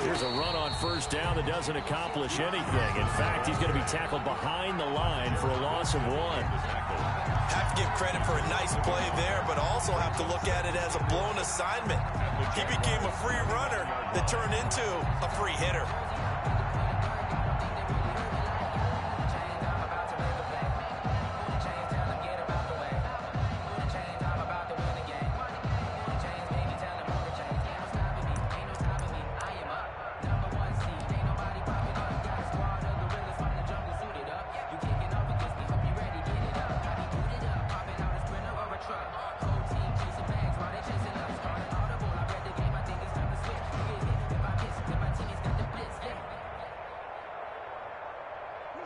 Here's a run on first down that doesn't accomplish anything. In fact, he's going to be tackled behind the line for a loss of 1. Have to give credit for a nice play there, but also have to look at it as a blown assignment. He became a free runner that turned into a free hitter.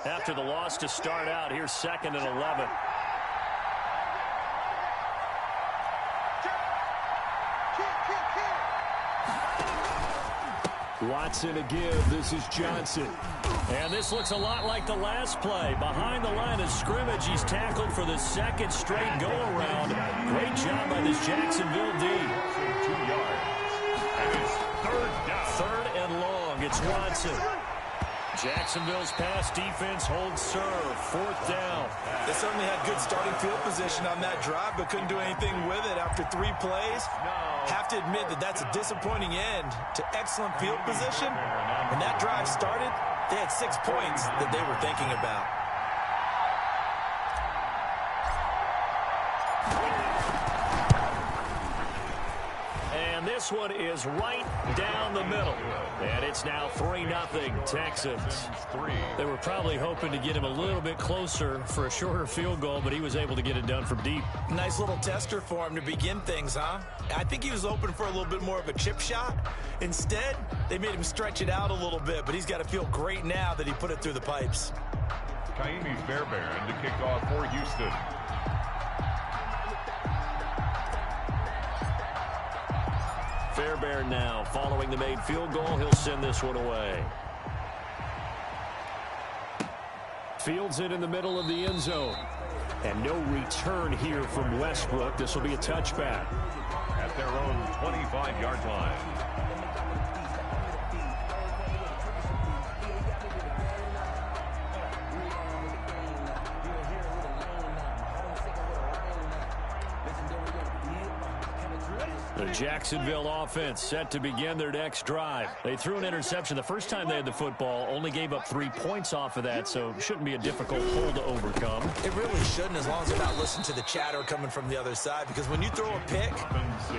After the loss to start out, here's 2nd and 11. Watson to give. This is Johnson. And this looks a lot like the last play. Behind the line of scrimmage, he's tackled for the 2nd straight go-around. Great job by this Jacksonville D. 2 yards. And it's 3rd down. 3rd and long. It's Watson. Jacksonville's pass defense holds serve. 4th down. They certainly had good starting field position on that drive, but couldn't do anything with it after 3 plays. Have to admit that that's a disappointing end to excellent field position. When that drive started, they had 6 points that they were thinking about. And this one is right down the middle. And it's now 3-0 Texans. They were probably hoping to get him a little bit closer for a shorter field goal, but he was able to get it done from deep. Nice little tester for him to begin things, huh? I think he was hoping for a little bit more of a chip shot. Instead, they made him stretch it out a little bit, but he's got to feel great now that he put it through the pipes. Kaimi Fairbairn to kick off for Houston. Fairbairn now following the made field goal. He'll send this one away. Fields it in the middle of the end zone. And no return here from Westbrook. This will be a touchback. At their own 25-yard line. The Jacksonville offense set to begin their next drive. They threw an interception the first time they had the football, only gave up 3 points off of that, so shouldn't be a difficult hole to overcome. It really shouldn't, as long as they're not listening to the chatter coming from the other side, because when you throw a pick,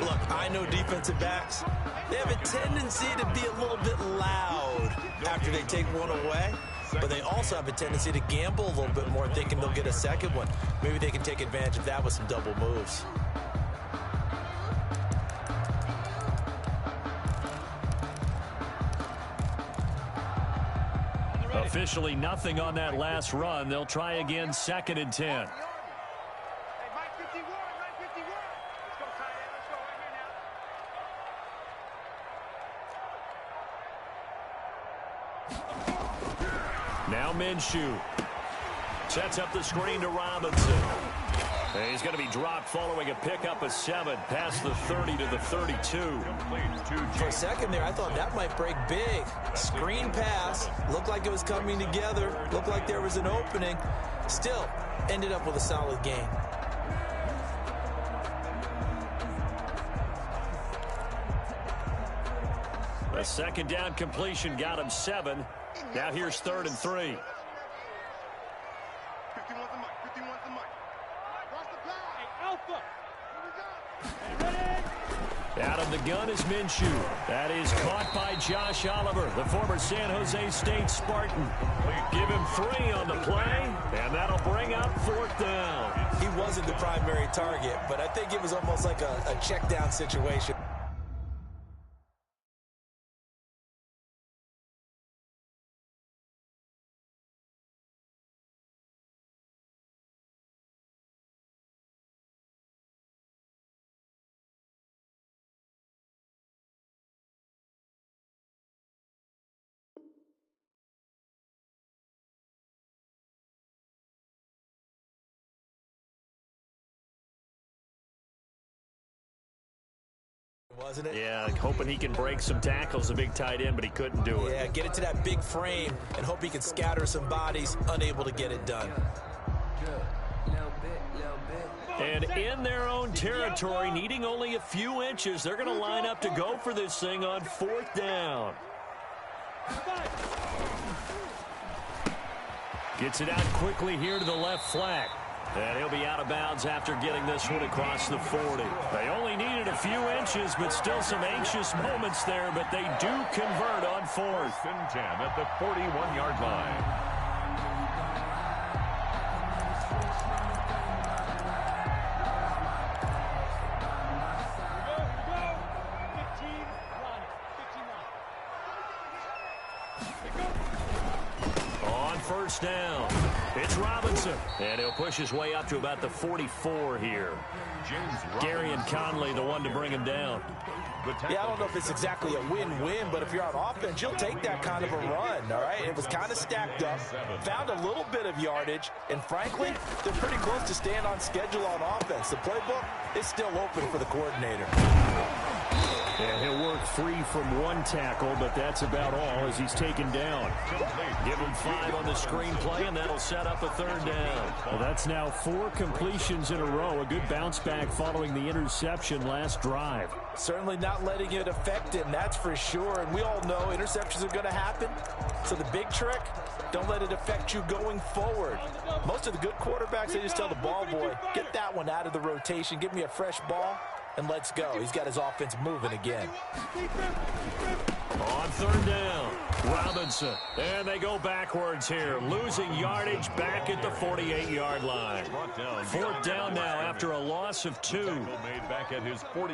look, I know defensive backs, they have a tendency to be a little bit loud after they take one away, but they also have a tendency to gamble a little bit more, thinking they'll get a second one. Maybe they can take advantage of that with some double moves. Officially nothing on that last run. They'll try again, 2nd and 10. Now Minshew sets up the screen to Robinson. And he's going to be dropped following a pickup of 7 past the 30 to the 32. For a second there, I thought that might break big. Screen pass. Looked like it was coming together. Looked like there was an opening. Still, ended up with a solid game. A 2nd down completion got him 7. Now here's 3rd and 3. Out of the gun is Minshew. That is caught by Josh Oliver, the former San Jose State Spartan. Give him 3 on the play, and that'll bring up 4th down. He wasn't the primary target, but I think it was almost like a check down situation. Wasn't it? Yeah, hoping he can break some tackles, a big tight end, but he couldn't do it. Yeah, get it to that big frame and hope he can scatter some bodies, unable to get it done. And in their own territory, needing only a few inches, they're going to line up to go for this thing on 4th down. Gets it out quickly here to the left flat. And he'll be out of bounds after getting this one across the 40. They only needed a few inches, but still some anxious moments there, but they do convert on 4th. 1st and 10 at the 41-yard line. On 1st down, it's Robinson, and he'll push his way up to about the 44 here. Gary and Conley, the one to bring him down. Yeah, I don't know if it's exactly a win-win, but if you're on offense, you'll take that kind of a run, all right? It was kind of stacked up, found a little bit of yardage, and frankly, they're pretty close to staying on schedule on offense. The playbook is still open for the coordinator. And he'll work free from one tackle, but that's about all as he's taken down. Give him 5 on the screenplay, and that'll set up a 3rd down. Well, that's now 4 completions in a row. A good bounce back following the interception last drive. Certainly not letting it affect him, that's for sure. And we all know interceptions are going to happen. So the big trick, don't let it affect you going forward. Most of the good quarterbacks, they just tell the ball boy, get that one out of the rotation, give me a fresh ball, and let's go. He's got his offense moving again. On 3rd down, Robinson. And they go backwards here, losing yardage back at the 48-yard line. 4th down now after a loss of 2.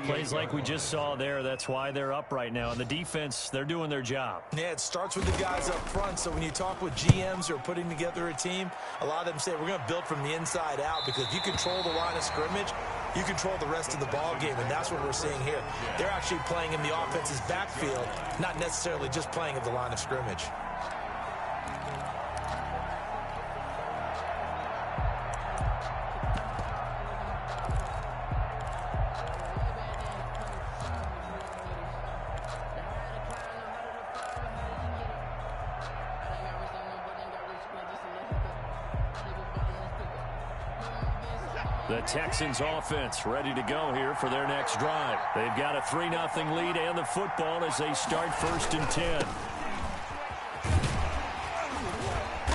Plays like we just saw there. That's why they're up right now. And the defense, they're doing their job. Yeah, it starts with the guys up front. So when you talk with GMs who are putting together a team, a lot of them say we're going to build from the inside out, because if you control the line of scrimmage, you control the rest of the ball game, and that's what we're seeing here. They're actually playing in the offense's backfield, not necessarily just playing at the line of scrimmage. The Texans offense ready to go here for their next drive. They've got a 3-0 lead and the football as they start 1st and 10.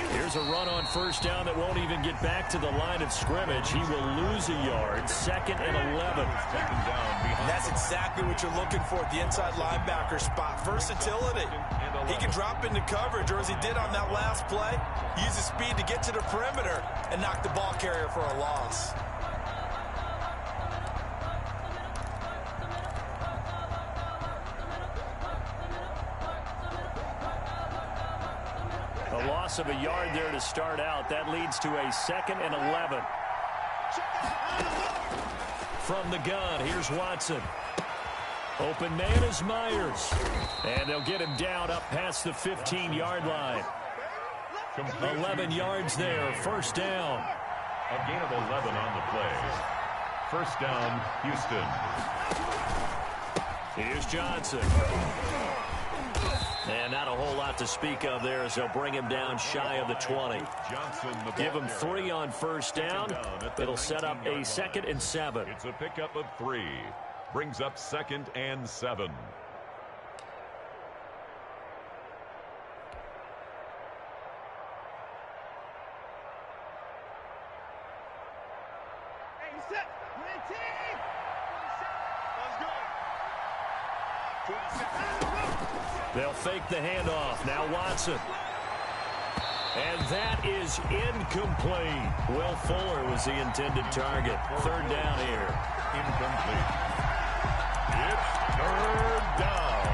Here's a run on 1st down that won't even get back to the line of scrimmage. He will lose a yard. 2nd and 11. And that's exactly what you're looking for at the inside linebacker spot. Versatility. He can drop into coverage, or as he did on that last play, use his speed to get to the perimeter and knock the ball carrier for a loss. A loss of a yard there to start out. That leads to a 2nd and 11. From the gun, here's Watson. Open man is Myers. And they'll get him down up past the 15-yard line. 11 yards there, 1st down. A gain of 11 on the play. 1st down, Houston. Here's Johnson. And not a whole lot to speak of there as they'll bring him down shy of the 20. Give him 3 on 1st down. It'll set up a 2nd and 7. It's a pickup of 3. Brings up 2nd and 7. They'll fake the handoff. Now Watson. And that is incomplete. Will Fuller was the intended target. 3rd down here. Incomplete. It's 3rd down.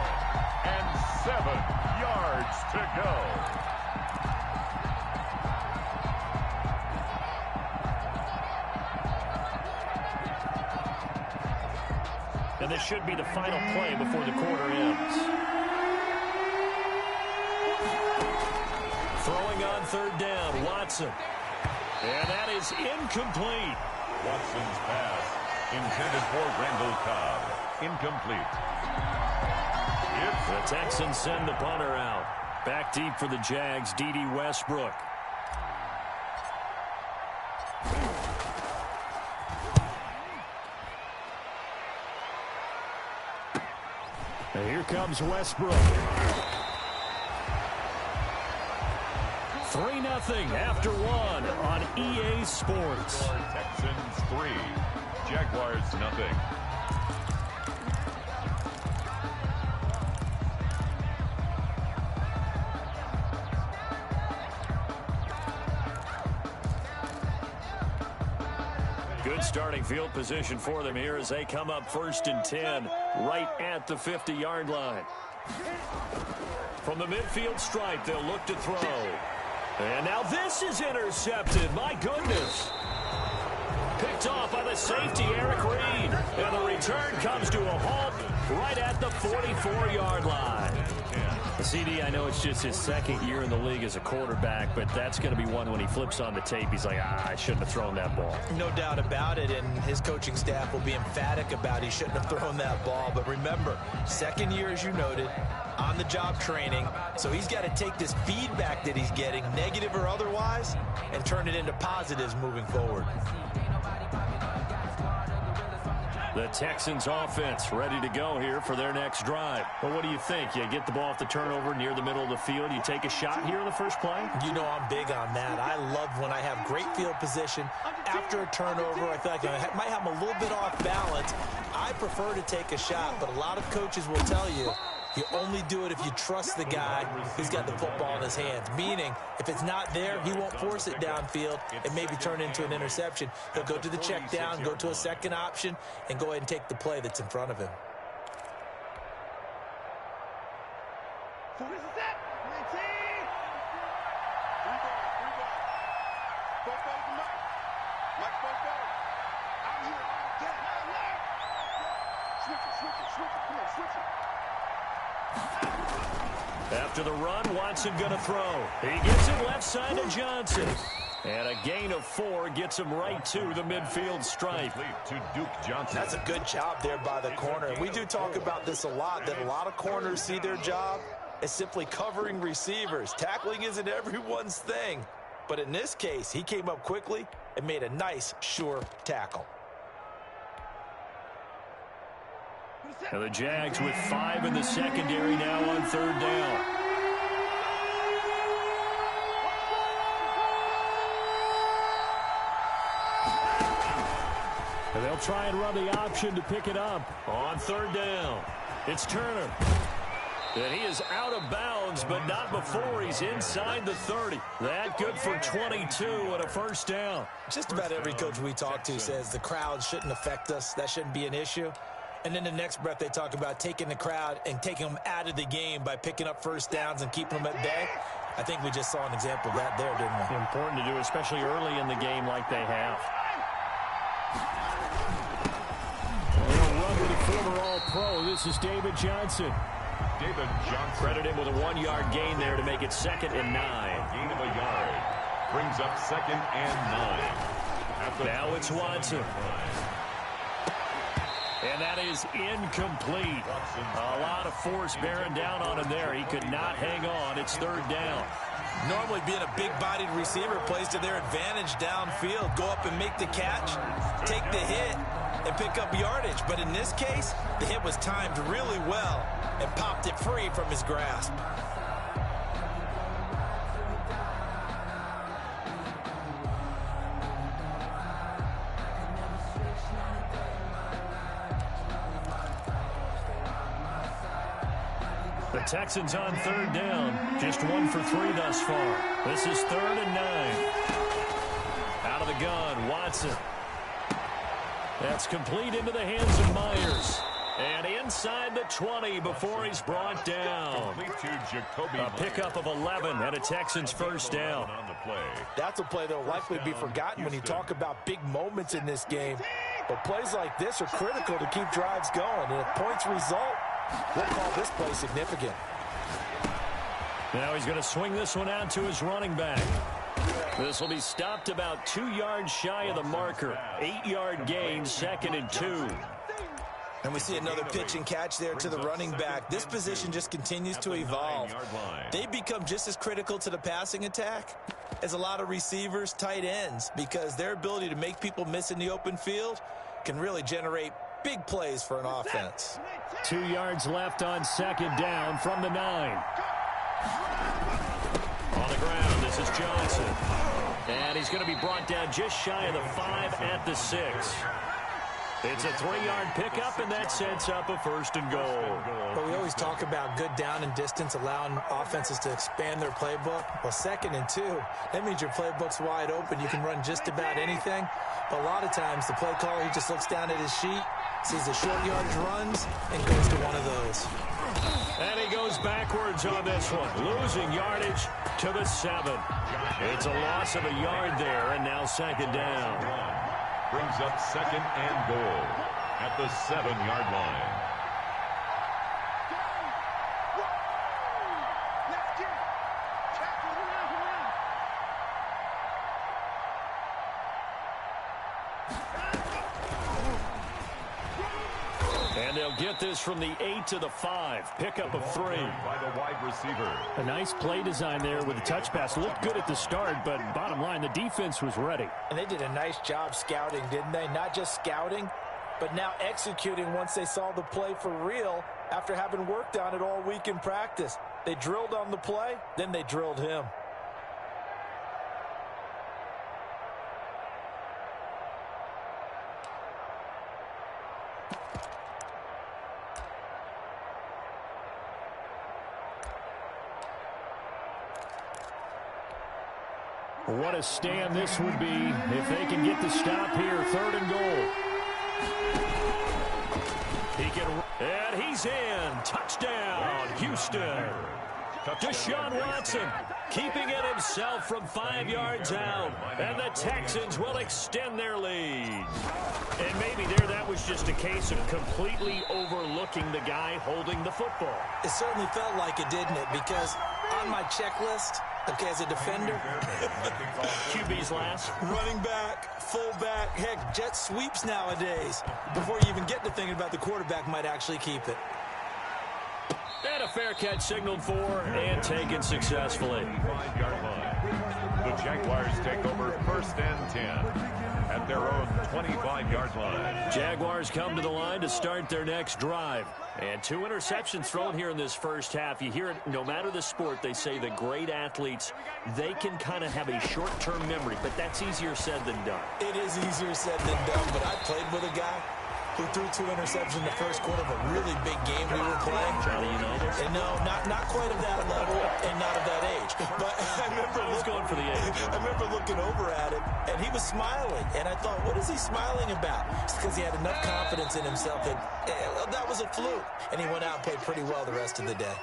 And 7 yards to go. And this should be the final play before the quarter ends. Throwing on 3rd down, Watson. And that is incomplete. Watson's pass intended for Randall Cobb. incomplete. The Texans send the punter out. Back deep for the Jags, D.D. Westbrook. And here comes Westbrook. 3-0 after one on EA Sports. Texans 3, Jaguars 0. Good starting field position for them here as they come up 1st and 10 right at the 50-yard line. From the midfield stripe, they'll look to throw. And now this is intercepted. My goodness. Picked off by the safety, Eric Reed. And the return comes to a halt right at the 44-yard line. CD, I know it's just his 2nd year in the league as a quarterback, but that's going to be one when he flips on the tape. He's like, I shouldn't have thrown that ball. No doubt about it, and his coaching staff will be emphatic about he shouldn't have thrown that ball. But remember, 2nd year, as you noted, on-the-job training, so he's got to take this feedback that he's getting, negative or otherwise, and turn it into positives moving forward. The Texans offense ready to go here for their next drive. Well, what do you think? You get the ball off the turnover near the middle of the field. You take a shot here in the first play? You know I'm big on that. I love when I have great field position. After a turnover, I feel like I might have a little bit off balance. I prefer to take a shot, but a lot of coaches will tell you, you only do it if you trust the guy who's got the football in his hands. Meaning, if it's not there, he won't force it downfield and maybe turn it into an interception. He'll go to the check down, go to a second option, and go ahead and take the play that's in front of him. After the run, Watson going to throw. He gets it left side to Johnson. And a gain of 4 gets him right to the midfield stripe. To Duke Johnson. That's a good job there by the corner. We do talk about this a lot, that a lot of corners see their job as simply covering receivers. Tackling isn't everyone's thing. But in this case, he came up quickly and made a nice, sure tackle. And the Jags with 5 in the secondary now on 3rd down. And they'll try and run the option to pick it up on 3rd down. It's Turner. And he is out of bounds, but not before he's inside the 30. That good for 22 and a 1st down. Just about every coach we talk to says the crowd shouldn't affect us. That shouldn't be an issue. And then the next breath they talk about taking the crowd and taking them out of the game by picking up 1st downs and keeping them at bay. I think we just saw an example of that there, didn't we? Important to do, especially early in the game like they have. They'll run with a former All-Pro. This is David Johnson. David Johnson. Credit him with a 1-yard gain there to make it 2nd and 9. Gain of a yard. Brings up 2nd and 9. Now it's Watson. And that is incomplete. A lot of force bearing down on him there. He could not hang on. It's 3rd down. Normally being a big-bodied receiver plays to their advantage downfield. Go up and make the catch, take the hit, and pick up yardage. But in this case, the hit was timed really well and popped it free from his grasp. The Texans on 3rd down. Just 1 for 3 thus far. This is 3rd and 9. Out of the gun, Watson. That's complete into the hands of Myers. And inside the 20 before he's brought down. A pickup of 11 and a Texans 1st down. That's a play that will likely be forgotten when you talk about big moments in this game. But plays like this are critical to keep drives going. And if points result, we'll call this play significant. Now he's going to swing this one out to his running back. This will be stopped about 2 yards shy of the marker. 8-yard gain, 2nd and 2. And we see another pitch and catch there to the running back. This position just continues to evolve. They become just as critical to the passing attack as a lot of receivers, tight ends, because their ability to make people miss in the open field can really generate big plays for an offense. 2 yards left on second down from the 9. On the ground, this is Johnson. And he's going to be brought down just shy of the 5 at the 6. It's a 3-yard pickup, and that sets up a 1st and goal. But we always talk about good down and distance, allowing offenses to expand their playbook. Well, 2nd and 2, that means your playbook's wide open. You can run just about anything. But a lot of times, the play caller, he just looks down at his sheet, sees the short yardage runs, and goes to one of those. And he goes backwards on this one, losing yardage to the 7. It's a loss of a yard there, and now 2nd down. Brings up 2nd and goal at the 7-yard line. And they'll get this from the 8 to the 5. Pickup of 3. By the wide receiver. A nice play design there with a touch pass. Looked good at the start, but bottom line, the defense was ready. And they did a nice job scouting, didn't they? Not just scouting, but now executing once they saw the play for real after having worked on it all week in practice. They drilled on the play, then they drilled him. What a stand this would be if they can get the stop here. 3rd and goal. And he's in. Touchdown, Houston. Deshaun Watson keeping it himself from 5 yards out. And the Texans will extend their lead. And maybe that was just a case of completely overlooking the guy holding the football. It certainly felt like it, didn't it? Because on my checklist, okay, as a defender, QB's last. running back, fullback, heck, jet sweeps nowadays. Before you even get to thinking about the quarterback might actually keep it. And a fair catch signaled for and taken successfully. 5-yard line. The Jaguars take over 1st and 10 at their own 25-yard line. Jaguars come to the line to start their next drive. And 2 interceptions thrown here in this first half. You hear it, no matter the sport, they say the great athletes, they can kind of have a short-term memory, but that's easier said than done. It is easier said than done, but I played with a guy who threw 2 interceptions in the first quarter of a really big game we were playing. Johnny Unitas? And no, not quite of that level and not of that age. But I remember going for the age. I remember looking over at him, and he was smiling. And I thought, what is he smiling about? It's because he had enough confidence in himself that that was a fluke. And he went out and played pretty well the rest of the day.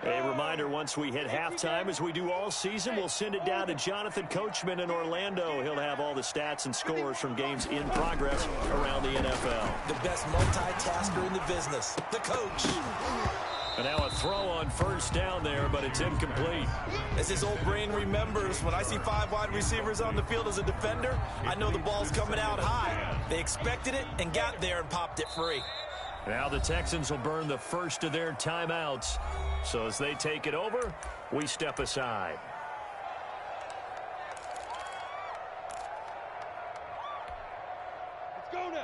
A reminder, once we hit halftime, as we do all season, we'll send it down to Jonathan Coachman in Orlando. He'll have all the stats and scores from games in progress around the NFL. The best multitasker in the business, the coach. And now a throw on 1st down there, but it's incomplete. As his old brain remembers, when I see 5 wide receivers on the field as a defender, I know the ball's coming out high. They expected it and got there and popped it free. Now the Texans will burn the first of their timeouts. So as they take it over, we step aside.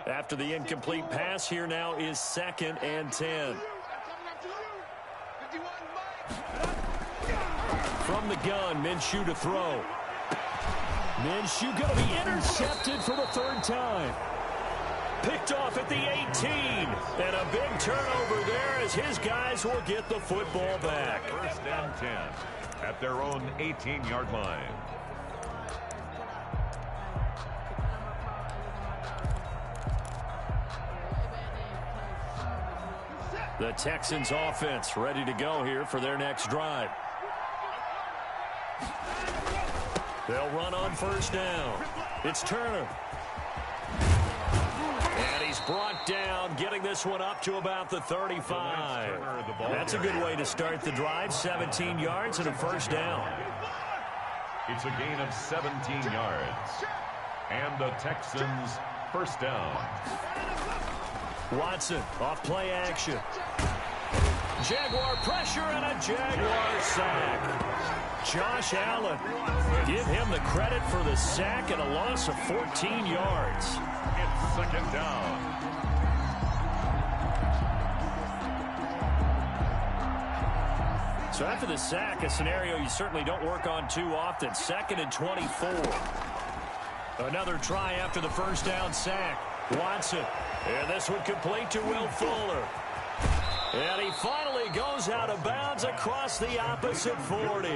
After the incomplete pass, here now is 2nd and 10. From the gun, Minshew to throw. Minshew going to be intercepted for the 3rd time. Picked off at the 18. And a big turnover there as his guys will get the football back. 1st and 10 at their own 18-yard line. The Texans offense ready to go here for their next drive. They'll run on 1st down. It's Turner. And he's brought down, getting this one up to about the 35. That's a good way to start the drive. 17 yards and a first down. It's a gain of 17 yards. And the Texans first down. Watson off play action. Jaguar pressure and a Jaguar sack. Josh Allen, give him the credit for the sack and a loss of 14 yards. It's second down. So after the sack, a scenario you certainly don't work on too often. 2nd and 24. Another try after the first down sack. Watson. And this one complete to Will Fuller. And he finally goes out of bounds across the opposite 40.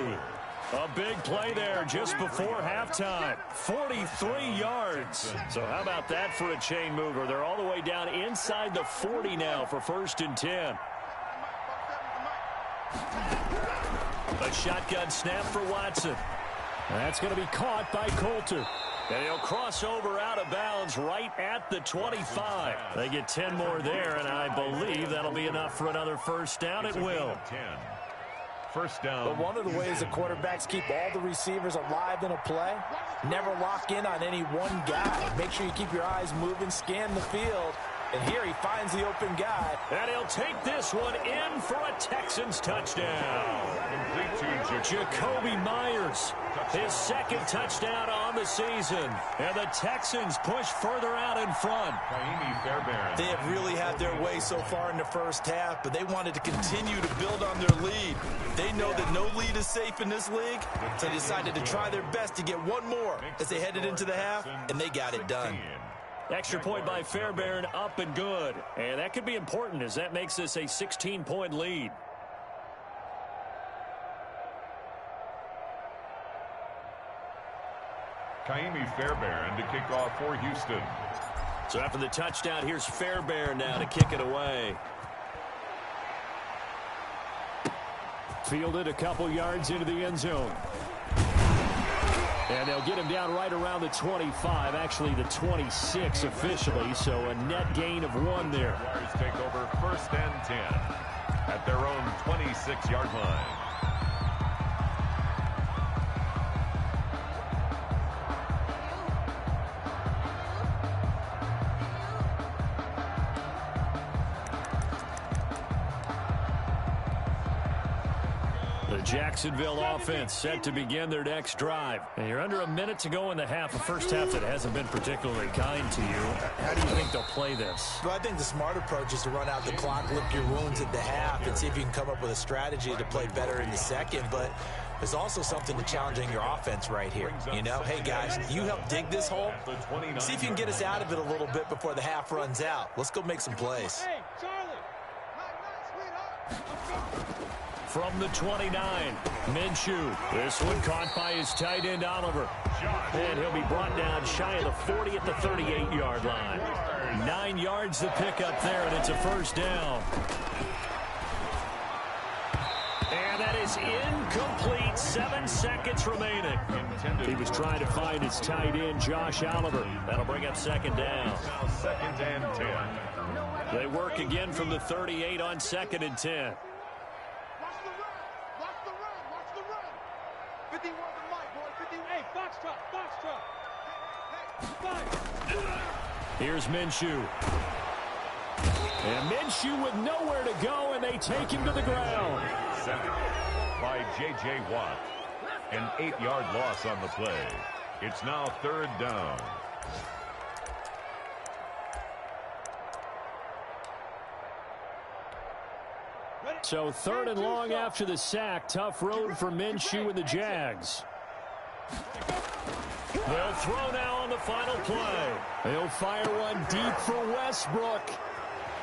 A big play there just before halftime. 43 yards. So how about that for a chain mover? They're all the way down inside the 40 now for 1st and 10. A shotgun snap for Watson. That's going to be caught by Coulter. And he'll cross over out of bounds right at the 25. They get 10 more there, and I believe that'll be enough for another first down. It will. 10. First down. But one of the ways the quarterbacks keep all the receivers alive in a play, never lock in on any one guy. Make sure you keep your eyes moving, scan the field. And here he finds the open guy. And he'll take this one in for a Texans touchdown. Jacoby Myers, his 2nd touchdown on the season. And the Texans push further out in front. They have really had their way so far in the first half, but they wanted to continue to build on their lead. They know that no lead is safe in this league, so they decided to try their best to get one more as they headed into the half, and they got it done. Extra point by Fairbairn, up and good. And that could be important as that makes this a 16-point lead. Kaimi Fairbairn to kick off for Houston. So after the touchdown, here's Fairbairn now to kick it away. Fielded a couple yards into the end zone. And they'll get him down right around the 25, actually the 26 officially, so a net gain of 1 there. Jaguars take over 1st and 10 at their own 26-yard line. Jacksonville offense set to begin their next drive. And you're under a minute to go in the half, a first half that hasn't been particularly kind to you. How do you think they'll play this? Well, I think the smart approach is to run out the clock, lick your wounds at the half, and see if you can come up with a strategy to play better in the second. But there's also something to challenging your offense right here. You know, hey, guys, you help dig this hole. See if you can get us out of it a little bit before the half runs out. Let's go make some plays. Hey, Charlie. From the 29, Minshew. This one caught by his tight end, Oliver. And he'll be brought down shy of the 40 at the 38-yard line. 9 yards to pick up there, and it's a first down. And that is incomplete. 7 seconds remaining. He was trying to find his tight end, Josh Oliver. That'll bring up 2nd down. Now 2nd and 10. They work again from the 38 on 2nd and 10. Here's Minshew. And Minshew with nowhere to go, and they take him to the ground. Second by J.J. Watt. An 8-yard loss on the play. It's now 3rd down. So 3rd and long after the sack. Tough road for Minshew and the Jags. They'll throw now on the final play. They'll fire one deep for Westbrook.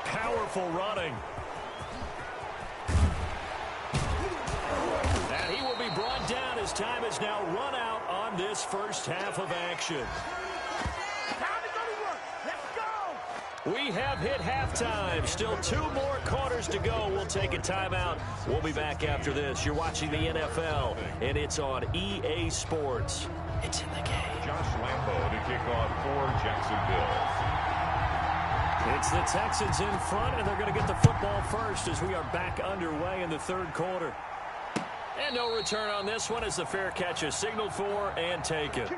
Powerful running. And he will be brought down as time is now run out on this first half of action. We have hit halftime. Still 2 more quarters to go. We'll take a timeout. We'll be back after this. You're watching the NFL, and it's on EA Sports. It's in the game. Josh Lambo to kick off for Jacksonville. It's the Texans in front, and they're going to get the football first as we are back underway in the third quarter. And no return on this one as the fair catch is signaled for and taken.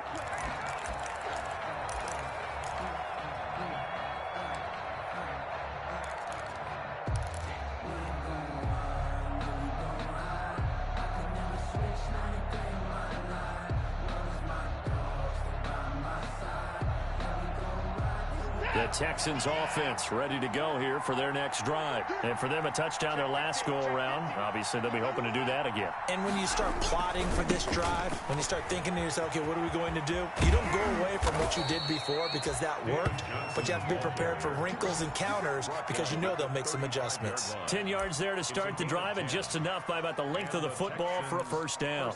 The Texans offense ready to go here for their next drive. And for them, a touchdown their last go-around. Obviously, they'll be hoping to do that again. And when you start plotting for this drive, when you start thinking to yourself, okay, what are we going to do? You don't go away from what you did before because that worked, but you have to be prepared for wrinkles and counters because you know they'll make some adjustments. 10 yards there to start the drive and just enough by about the length of the football for a first down.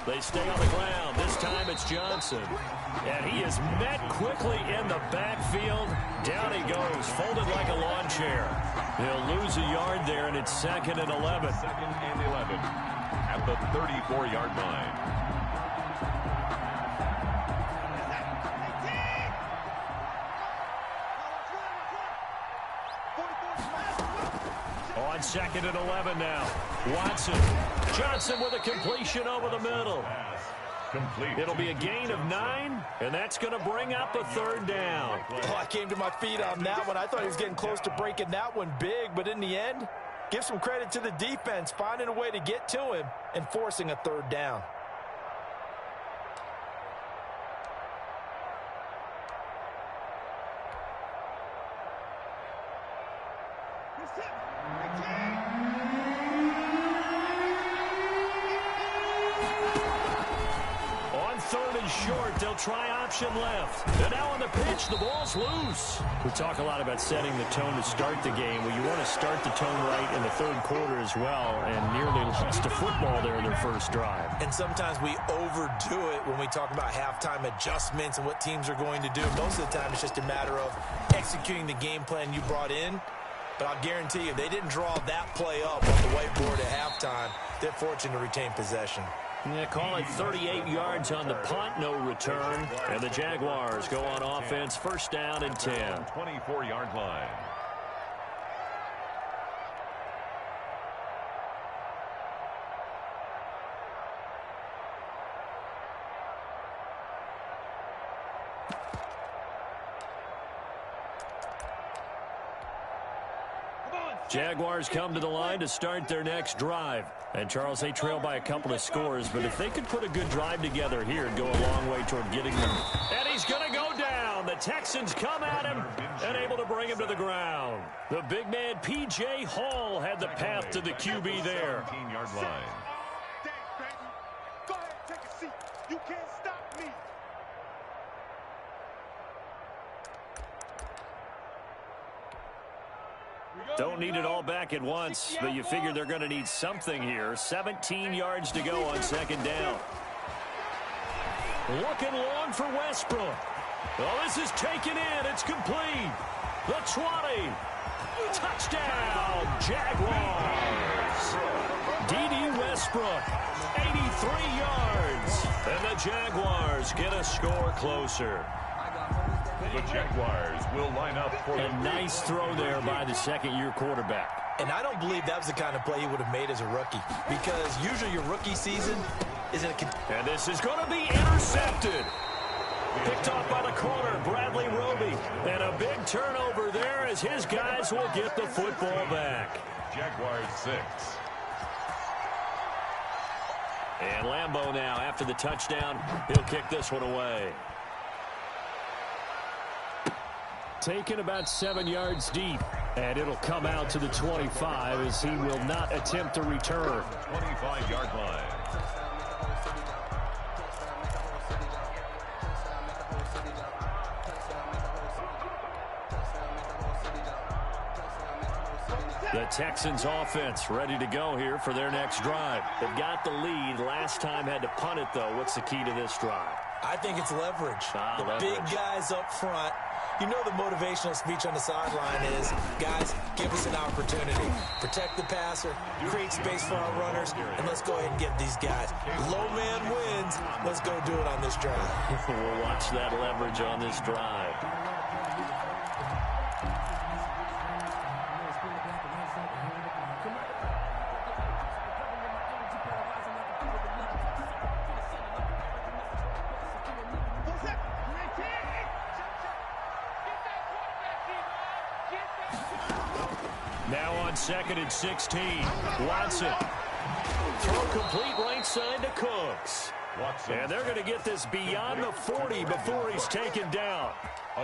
They stay on the ground. This time it's Johnson. And he is met quickly in the backfield. Down he goes, folded like a lawn chair. He'll lose a yard there, and it's 2nd and 11. 2nd and 11 at the 34-yard line. On 2nd and 11 now. Watson. Johnson with a completion over the middle. It'll be a gain of 9, and that's going to bring up a third down. Oh, I came to my feet on that one. I thought he was getting close to breaking that one big, but in the end, give some credit to the defense, finding a way to get to him and forcing a third down. Short, they'll try option left. And now on the pitch, the ball's loose. We talk a lot about setting the tone to start the game. Well, you want to start the tone right in the third quarter as well, and nearly lost to football there in their first drive. And sometimes we overdo it when we talk about halftime adjustments and what teams are going to do. Most of the time, it's just a matter of executing the game plan you brought in. But I'll guarantee you, if they didn't draw that play up on the whiteboard at halftime, they're fortunate to retain possession. Yeah, call it 38 yards on the punt, no return. And the Jaguars go on offense, first down and 10. 24-yard line. Jaguars come to the line to start their next drive. And, Charles, they trail by a couple of scores, but if they could put a good drive together here, it'd go a long way toward getting them. And he's going to go down. The Texans come at him and able to bring him to the ground. The big man, P.J. Hall, had the path to the QB there. 17-yard line. Go ahead, take a seat. You can't stop me. Don't need it all back at once, but you figure they're going to need something here. 17 yards to go on second down. Looking long for Westbrook. Well, this is taken in. It's complete. The 20. Touchdown, Jaguars. D.D. Westbrook, 83 yards. And the Jaguars get a score closer. The Jaguars will line up for a nice throw there by the second-year quarterback. And I don't believe that was the kind of play he would have made as a rookie, because usually your rookie season isn't a... And this is going to be intercepted. Picked off by the corner, Bradley Roby. And a big turnover there as his guys will get the football back. Jaguars 6. And Lambeau now, after the touchdown, he'll kick this one away. Taken about 7 yards deep, and it'll come out to the 25 as he will not attempt to return. 25-yard line. The Texans offense ready to go here for their next drive. They've got the lead. Last time had to punt it, though. What's the key to this drive? I think it's leverage. Leverage. Big guys up front You know the motivational speech on the sideline is, guys, give us an opportunity. Protect the passer, create space for our runners, and let's go ahead and get these guys. Low man wins. Let's go do it on this drive. We'll watch that leverage on this drive. Now on 2nd and 16, Watson. Throw complete right side to Cooks. And they're going to get this beyond the 40 before he's taken down.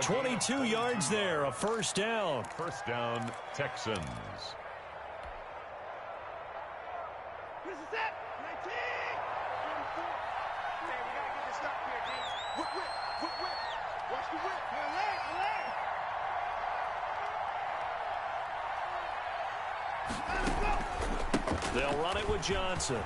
22 yards there, a first down. First down, Texans. This is it. 19. 44. Man, we got to get this stop here, D. Whip. Watch the whip. Leg. They'll run it with Johnson.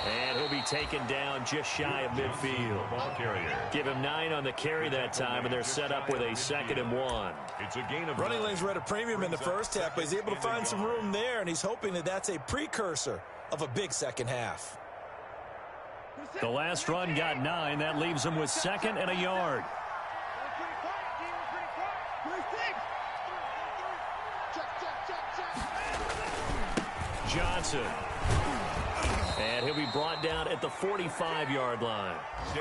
And he'll be taken down just shy of midfield. Ball carrier. Give him 9 on the carry that time, and they're set up with a 2nd and 1. It's a gain of Running lanes were at a premium in the first half, but he's able to find some room there, and he's hoping that that's a precursor of a big second half. The last run got 9. That leaves him with 2nd and a yard. Johnson. And he'll be brought down at the 45-yard line.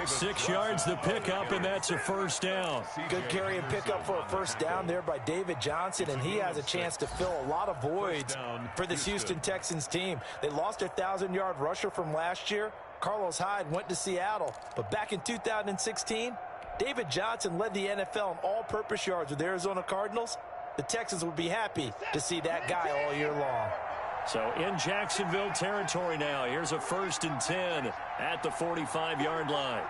6 yards to pick up, and that's a first down. Good carry and pickup for a first down there by David Johnson, and he has a chance to fill a lot of voids for this Houston Texans team. They lost their 1,000-yard rusher from last year. Carlos Hyde went to Seattle, but back in 2016, David Johnson led the NFL in all-purpose yards with the Arizona Cardinals. The Texans would be happy to see that guy all year long. So in Jacksonville territory now. Here's a 1st and 10 at the 45-yard line.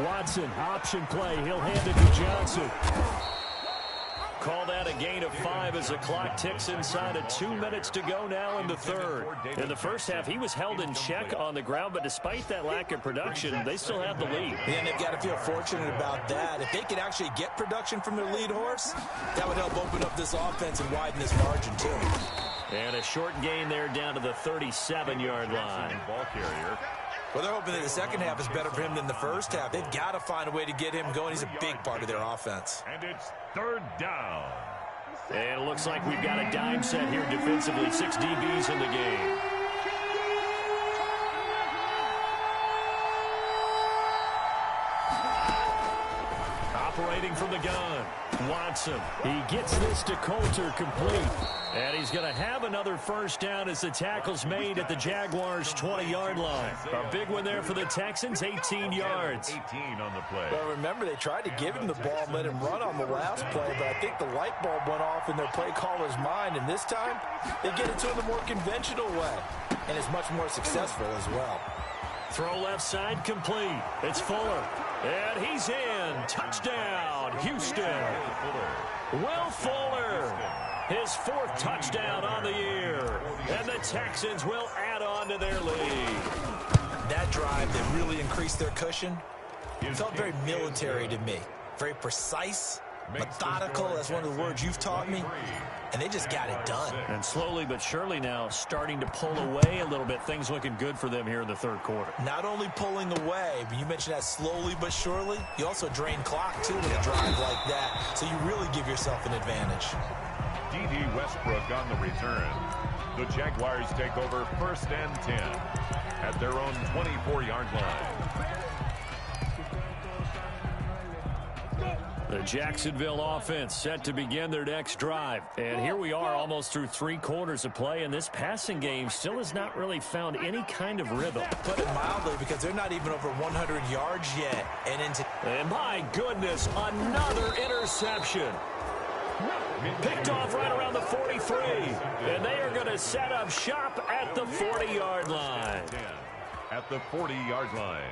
Watson, option play. He'll hand it to Johnson. Call that a gain of 5 as the clock ticks inside of 2 minutes to go now in the third. In the first half, he was held in check on the ground, but despite that lack of production, they still have the lead. Yeah, and they've got to feel fortunate about that. If they could actually get production from their lead horse, that would help open up this offense and widen this margin too. And a short gain there down to the 37-yard line. ball carrier. Well, they're hoping that the second half is better for him than the first half. They've got to find a way to get him going. He's a big part of their offense. And it's 3rd down. And it looks like we've got a dime set here defensively. 6 DBs in the game. Operating from the gun, Watson. He gets this to Coulter complete. And he's going to have another first down as the tackle's made at the Jaguars' 20-yard line. A big one there for the Texans, 18 yards. 18 on the play. Well, remember, they tried to give him the ball and let him run on the last play, but I think the light bulb went off in their play caller's mind, and this time they get it to him the more conventional way, and it's much more successful as well. Throw left side complete. It's Fuller. And he's in. Touchdown, Houston. Will Fuller. His 4th touchdown on the year. And the Texans will add on to their lead. That drive that really increased their cushion, it felt very military to me. Very precise, methodical. That's one of the words you've taught me. And they just got it done. And slowly but surely now starting to pull away a little bit. Things looking good for them here in the third quarter. Not only pulling away, but you mentioned that slowly but surely. You also drain clock, too, with a drive like that. So you really give yourself an advantage. D.D. Westbrook on the return. The Jaguars take over 1st and 10 at their own 24-yard line. The Jacksonville offense set to begin their next drive. And here we are almost through 3 quarters of play, and this passing game still has not really found any kind of rhythm. Put it mildly, because they're not even over 100 yards yet. And my goodness, another interception. Picked off right around the 43. And they are going to set up shop at the 40-yard line. At the 40-yard line.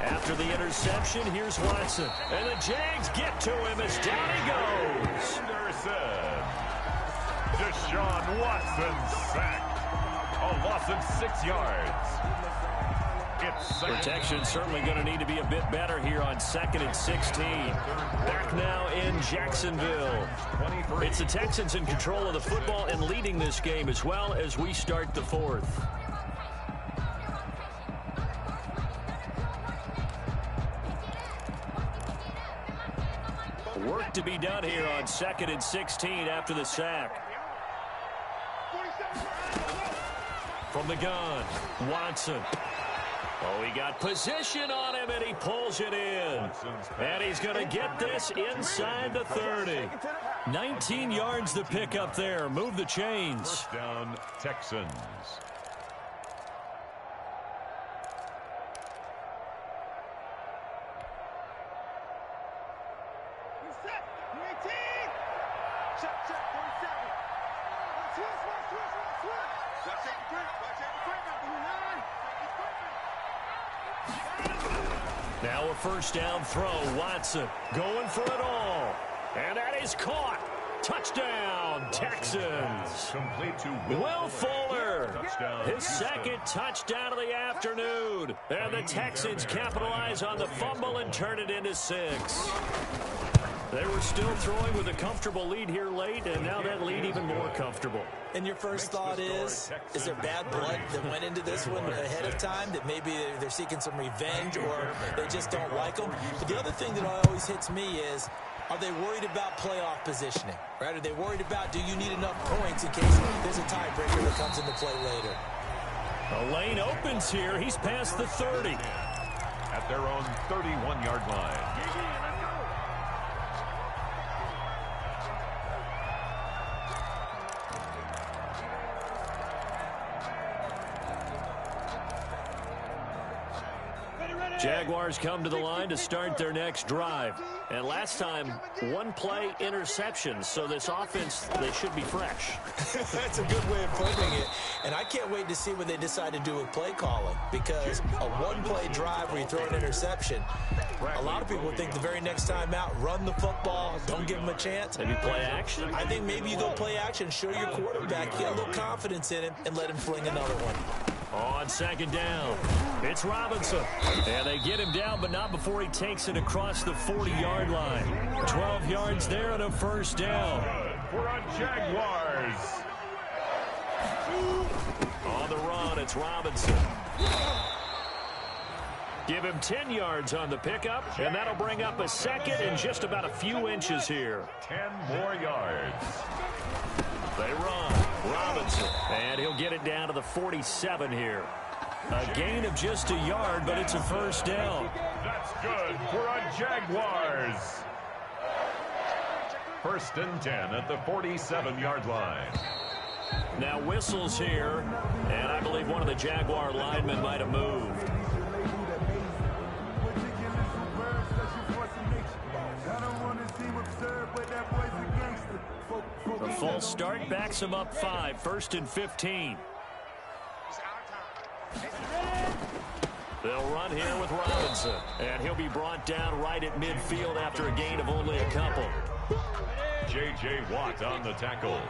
After the interception, here's Watson. And the Jags get to him as down he goes. Anderson. Deshaun Watson sacked. A loss of 6 yards. Protection certainly going to need to be a bit better here on 2nd and 16. Back now in Jacksonville. It's the Texans in control of the football and leading this game as well as we start the 4th. Work to be done here on 2nd and 16 after the sack. From the gun, Watson. Oh, he got position on him, and he pulls it in. And he's going to get this inside the 30. 19 yards to pick up there. Move the chains. First down, Texans. Now a first down throw. Watson going for it all. And that is caught. Touchdown, Texans. Complete to Will Fuller. Touchdown, His second touchdown of the afternoon. And the Texans capitalize on the fumble and turn it into 6. They were still throwing with a comfortable lead here late, and now that lead even more comfortable. And your first thought is there bad blood that went into this one ahead of time, that maybe they're seeking some revenge or they just don't like them? But the other thing that always hits me is, are they worried about playoff positioning? Right? Are they worried about, do you need enough points in case there's a tiebreaker that comes into play later? A lane opens here. He's past the 30. At their own 31-yard line. Jaguars come to the line to start their next drive. And last time, one play interception. So this offense, they should be fresh. That's a good way of putting it. And I can't wait to see what they decide to do with play calling. Because a one-play drive where you throw an interception, a lot of people think the very next time out, run the football, don't give them a chance. Maybe play action? I think maybe you go play action, show your quarterback, get a little confidence in him, and let him fling another one. On second down, it's Robinson. And they get him down, but not before he takes it across the 40-yard line. 12 yards there and a first down. For a Jaguars. On the run, it's Robinson. Give him 10 yards on the pickup, and that'll bring up a second and just about a few inches here. 10 more yards. They run. Robinson. And he'll get it down to the 47 here. A gain of just a yard, but it's a first down. That's good for a Jaguars. First and 10 at the 47-yard line. Now whistles here, and I believe one of the Jaguar linemen might have moved. The false start backs him up 5, first and 15. They'll run here with Robinson, and he'll be brought down right at midfield after a gain of only a couple. J.J. Watt on the tackle.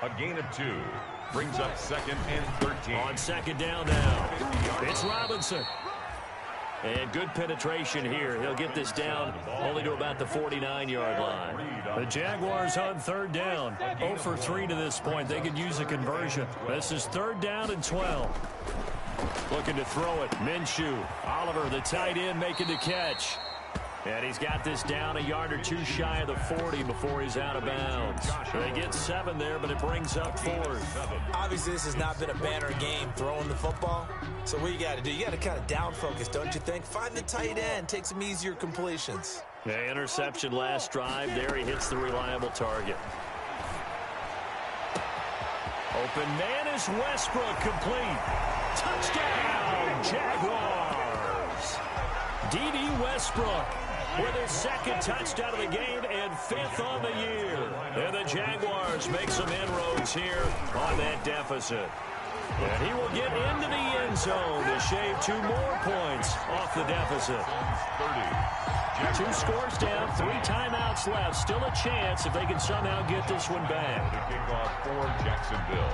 A gain of 2. Brings up second and 13. On second down now, it's Robinson. And good penetration here. He'll get this down only to about the 49-yard line. The Jaguars on third down. 0 for 3 to this point. They could use a conversion. This is third down and 12. Looking to throw it. Minshew. Oliver, the tight end, making the catch. And he's got this down a yard or 2 shy of the 40 before he's out of bounds. They get 7 there, but it brings up 4th. Obviously, this has not been a banner game throwing the football. So what you got to do, you got to kind of down focus, don't you think? Find the tight end, take some easier completions. The interception last drive. There he hits the reliable target. Open man is Westbrook, complete. Touchdown, Jaguars. D.D. Westbrook with his second touchdown of the game and 5th on the year. And the Jaguars make some inroads here on that deficit. And he will get into the end zone to shave 2 more points off the deficit. 2 scores down, 3 timeouts left. Still a chance if they can somehow get this one back. The kickoff for Jacksonville.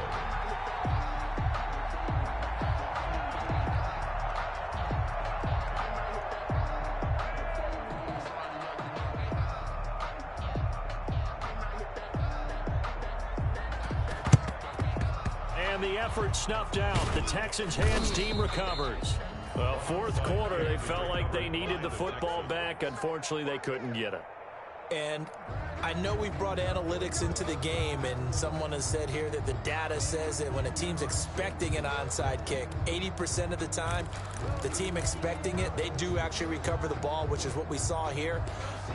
And the effort snuffed out. The Texans' hands team recovers. Well, fourth quarter, they felt like they needed the football back. Unfortunately, they couldn't get it. And I know we brought analytics into the game, and someone has said here that the data says that when a team's expecting an onside kick, 80% of the time, the team expecting it, they do actually recover the ball, which is what we saw here.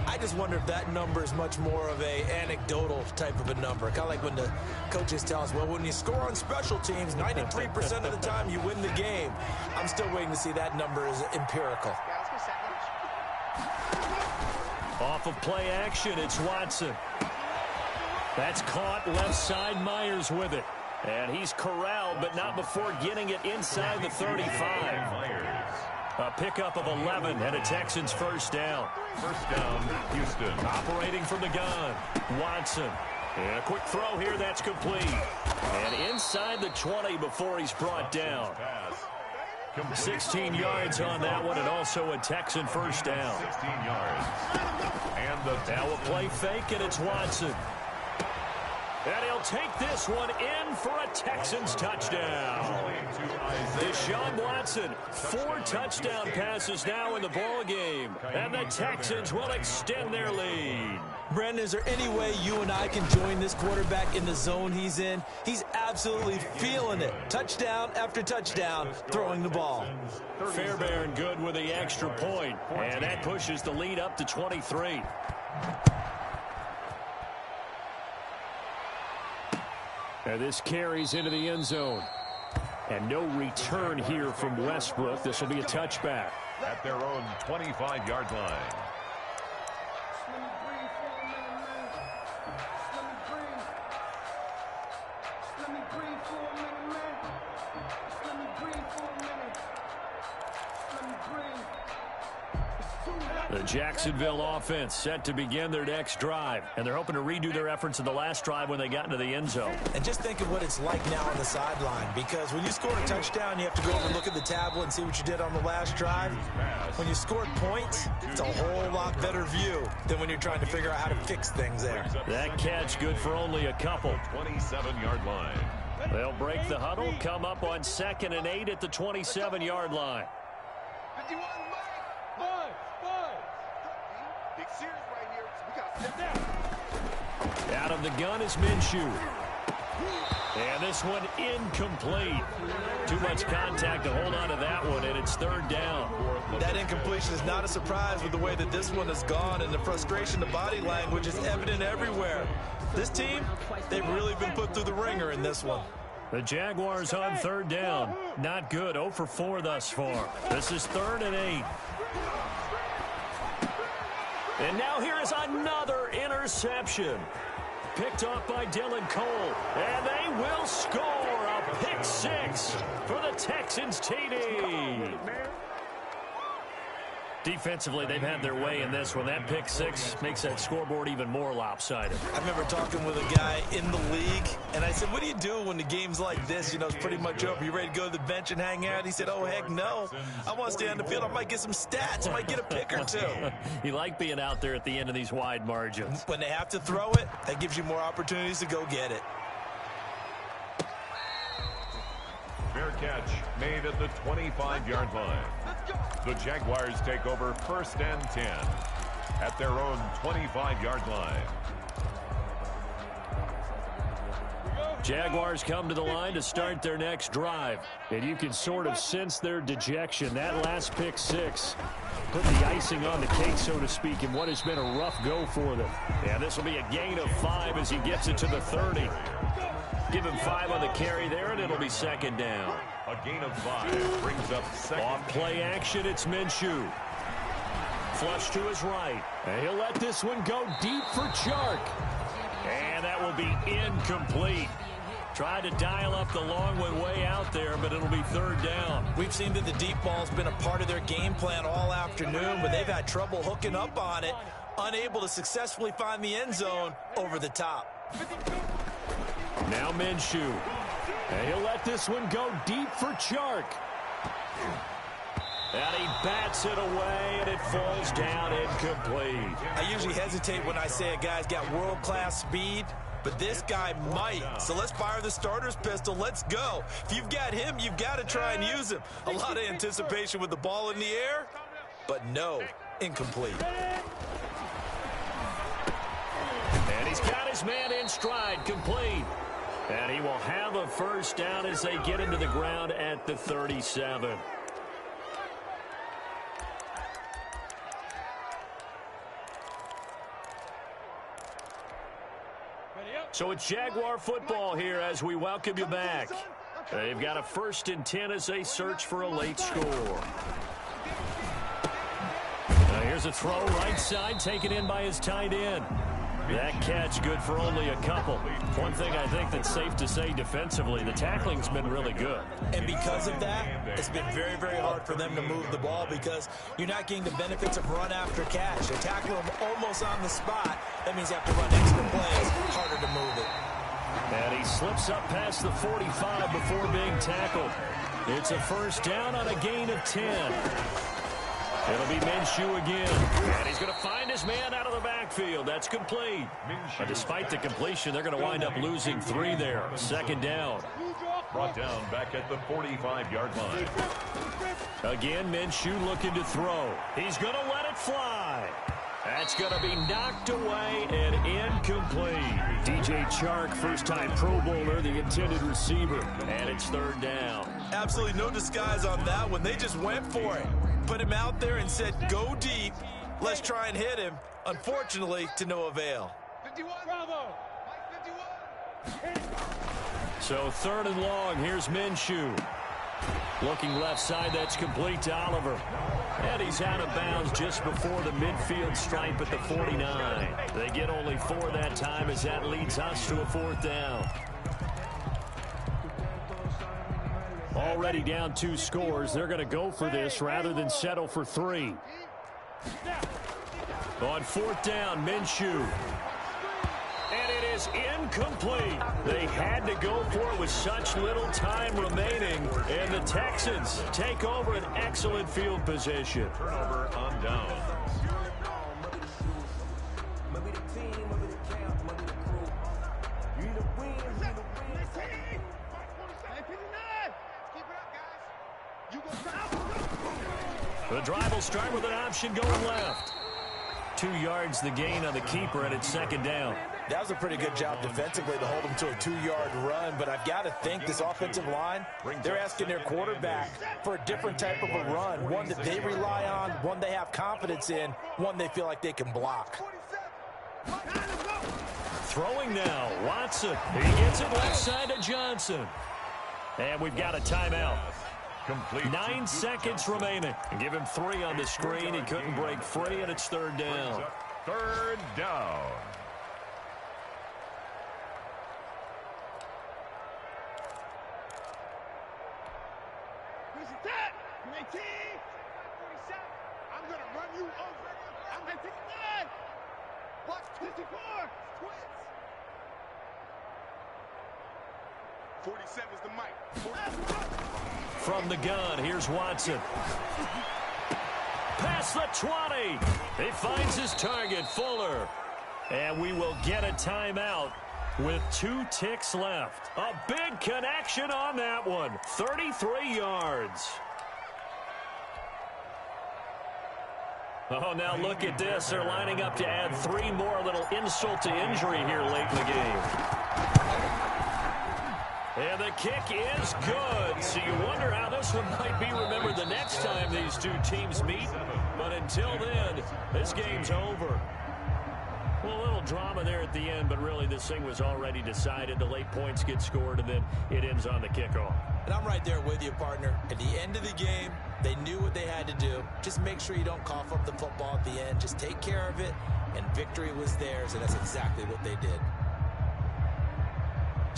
I just wonder if that number is much more of a anecdotal type of a number. Kind of like when the coaches tell us, well, when you score on special teams, 93% of the time you win the game. I'm still waiting to see that number is empirical. Off of play action, it's Watson. That's caught left side. Myers with it. And he's corralled, but not before getting it inside the 35. A pickup of 11 and a Texans first down. First down, Houston. Operating from the gun, Watson. And a quick throw here, that's complete. And inside the 20 before he's brought down. 16 yards on that one, and also a Texan first down. 16 yards. And now a play fake, and it's Watson. And he'll take this one in for a Texans touchdown. Deshaun Watson, 4 touchdown passes now in the ball game, and the Texans will extend their lead. Brandon, is there any way you and I can join this quarterback in the zone he's in? He's absolutely feeling it. Touchdown after touchdown, throwing the ball. Fairbairn good with the extra point, and that pushes the lead up to 23. And this carries into the end zone. And no return here from Westbrook. This will be a touchback. At their own 25-yard line. The Jacksonville offense set to begin their next drive, and they're hoping to redo their efforts in the last drive when they got into the end zone. And just think of what it's like now on the sideline, because when you score a touchdown, you have to go over and look at the tablet and see what you did on the last drive. When you scored points, it's a whole lot better view than when you're trying to figure out how to fix things there. That catch good for only a couple. 27-yard line. They'll break the huddle, come up on 2nd and 8 at the 27-yard line. Out of the gun is Minshew. And this one incomplete. Too much contact to hold on to that one, and it's 3rd down. That incompletion is not a surprise with the way that this one has gone, and the frustration, the body language is evident everywhere. This team, they've really been put through the ringer in this one. The Jaguars on 3rd down. Not good. 0 for 4 thus far. This is 3rd and 8. And now here is another interception. Picked off by Dylan Cole. And they will score a pick 6 for the Texans TD. Defensively, they've had their way in this one. That pick 6 makes that scoreboard even more lopsided. I remember talking with a guy in the league, and I said, what do you do when the game's like this? You know, it's pretty much over. You ready to go to the bench and hang out? He said, oh, heck no. I want to stay on the field. I might get some stats. I might get a pick or 2. You like being out there at the end of these wide margins. When they have to throw it, that gives you more opportunities to go get it. Fair catch made at the 25-yard line. The Jaguars take over 1st and 10 at their own 25-yard line. Jaguars come to the line to start their next drive. And you can sort of sense their dejection. That last pick 6 put the icing on the cake, so to speak, in what has been a rough go for them. Yeah, this will be a gain of 5 as he gets it to the 30. Give him 5 on the carry there, and it'll be 2nd down. A gain of 5 brings up 2nd. Off play action, it's Minshew. Flush to his right. And he'll let this one go deep for Chark. And that will be incomplete. Tried to dial up the long way out there, but it'll be third down. We've seen that the deep ball's been a part of their game plan all afternoon, but they've had trouble hooking up on it, unable to successfully find the end zone over the top. Now Minshew. And he'll let this one go deep for Chark. And he bats it away, and it falls down incomplete. I usually hesitate when I say a guy's got world-class speed, but this guy might. So let's fire the starter's pistol. Let's go. If you've got him, you've got to try and use him. A lot of anticipation with the ball in the air, but no, incomplete. And he's got his man in stride, complete. And he will have a first down as they get into the ground at the 37. So it's Jaguar football here as we welcome you back. They've got a 1st and 10 as they search for a late score. Now here's a throw right side taken in by his tight end. That catch good for only a couple. One thing I think that's safe to say defensively, the tackling's been really good. And because of that, it's been very, very hard for them to move the ball because you're not getting the benefits of run after catch. They tackle them almost on the spot. That means you have to run extra plays, harder to move it. And he slips up past the 45 before being tackled. It's a first down on a gain of 10. It'll be Minshew again. And he's going to find his man out of the backfield. That's complete. But despite the completion, they're going to wind up losing 3 there. 2nd down. Brought down back at the 45-yard line. Again, Minshew looking to throw. He's going to let it fly. That's going to be knocked away and incomplete. DJ Chark, first-time Pro Bowler, the intended receiver. And it's 3rd down. Absolutely no disguise on that one. They just went for it. Put him out there and said, go deep. Let's try and hit him. Unfortunately, to no avail. 51, bravo. 51. So 3rd and long. Here's Minshew. Looking left side, that's complete to Oliver. And he's out of bounds just before the midfield stripe at the 49. They get only 4 that time as that leads us to a 4th down. Already down 2 scores. They're going to go for this rather than settle for 3. On 4th down, Minshew. And it is incomplete. They had to go for it with such little time remaining. And the Texans take over an excellent field position. Turnover on down. The drive will start with an option going left. 2 yards the gain on the keeper, and it's 2nd down. That was a pretty good job defensively to hold him to a 2-yard run, but I've got to think this offensive line, they're asking their quarterback for a different type of a run, one that they rely on, one they have confidence in, one they feel like they can block. Throwing now, Watson. He gets it left side to Johnson. And we've got a timeout. Complete. 9 seconds remaining. Give him 3 on the screen. He couldn't break free, and it's 3rd down. 3rd down. Who's that? 19. 47. I'm going to run you over. I'm 59. Watch 54. Twins. 47 is the mic. From the gun, here's Watson. Past the 20. He finds his target, Fuller. And we will get a timeout with 2 ticks left. A big connection on that one. 33 yards. Oh, now look at this. They're lining up to add 3 more. A little insult to injury here late in the game. And the kick is good. So you wonder how this one might be remembered the next time these 2 teams meet. But until then, this game's over. Well, a little drama there at the end, but really this thing was already decided. The late points get scored, and then it ends on the kickoff. And I'm right there with you, partner. At the end of the game, they knew what they had to do. Just make sure you don't cough up the football at the end. Just take care of it, and victory was theirs, and that's exactly what they did.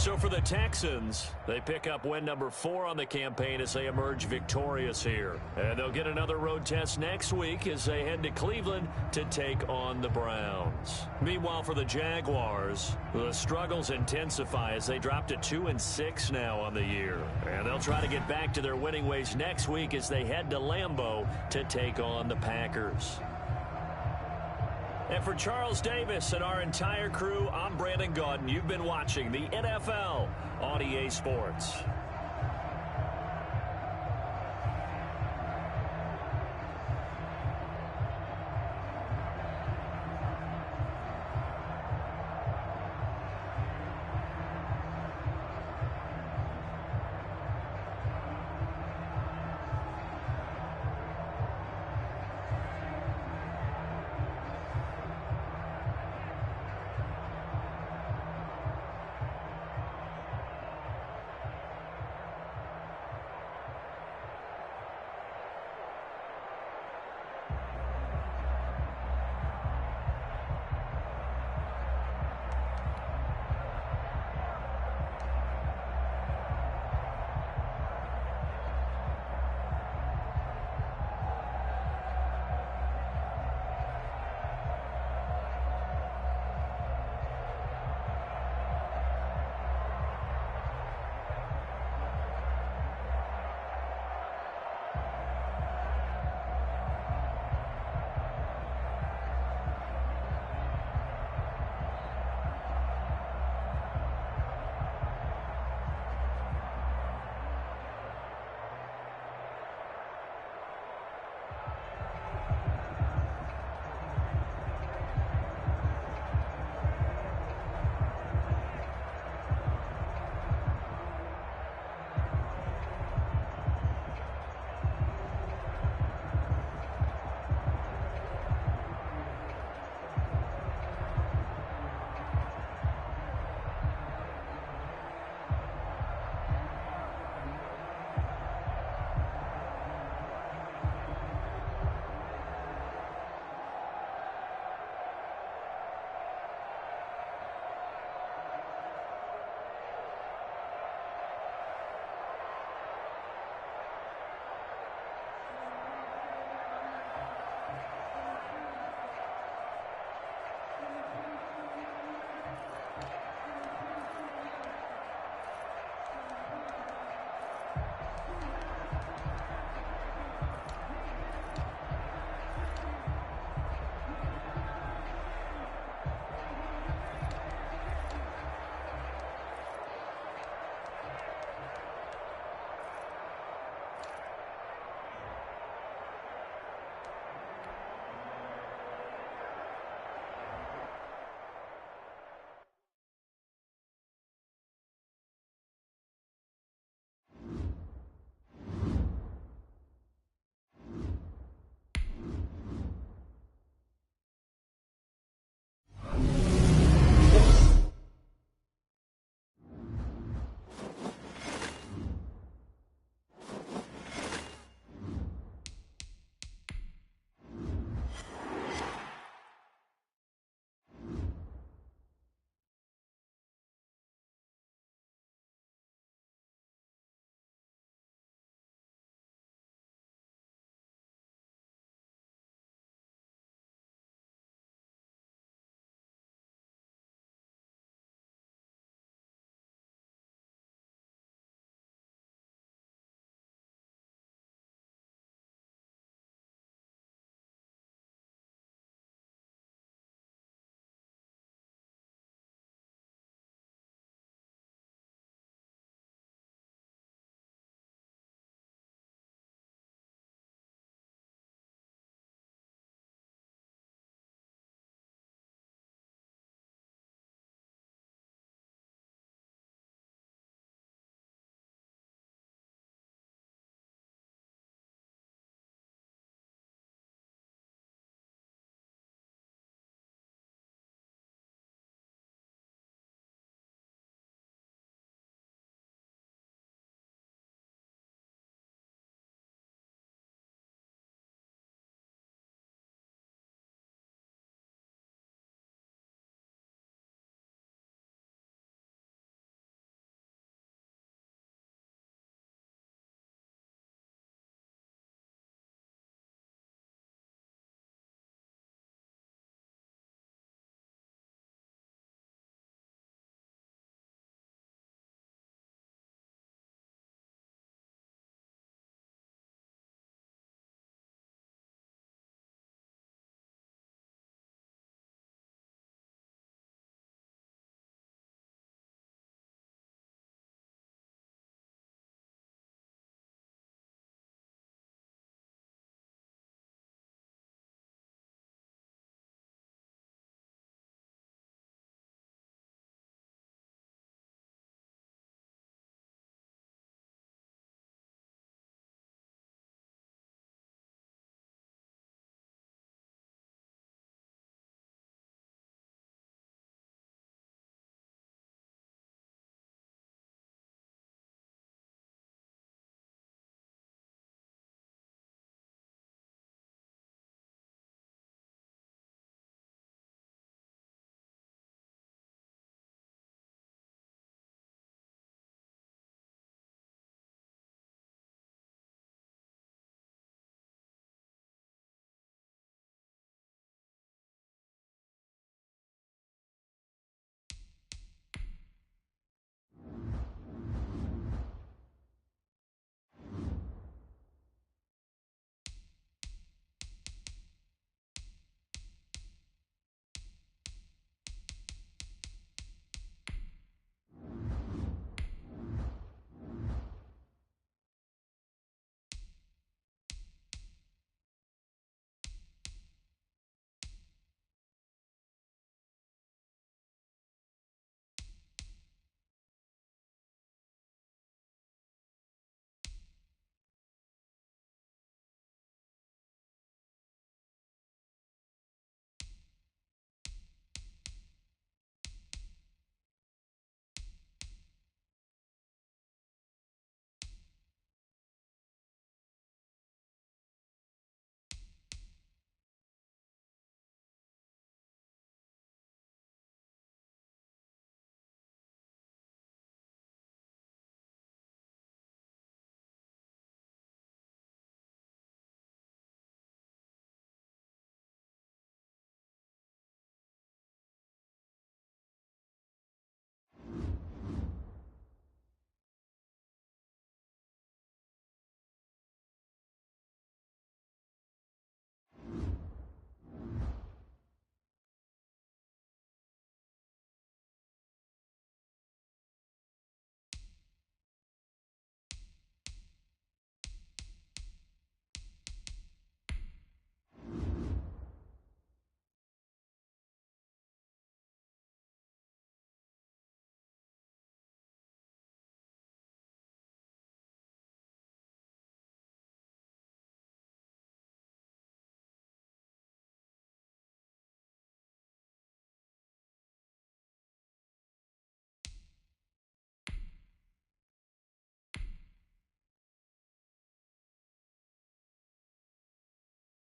So for the Texans, they pick up win number 4 on the campaign as they emerge victorious here. And they'll get another road test next week as they head to Cleveland to take on the Browns. Meanwhile, for the Jaguars, the struggles intensify as they drop to 2-6 now on the year. And they'll try to get back to their winning ways next week as they head to Lambeau to take on the Packers. And for Charles Davis and our entire crew, I'm Brandon Gaudin. You've been watching the NFL on EA Sports.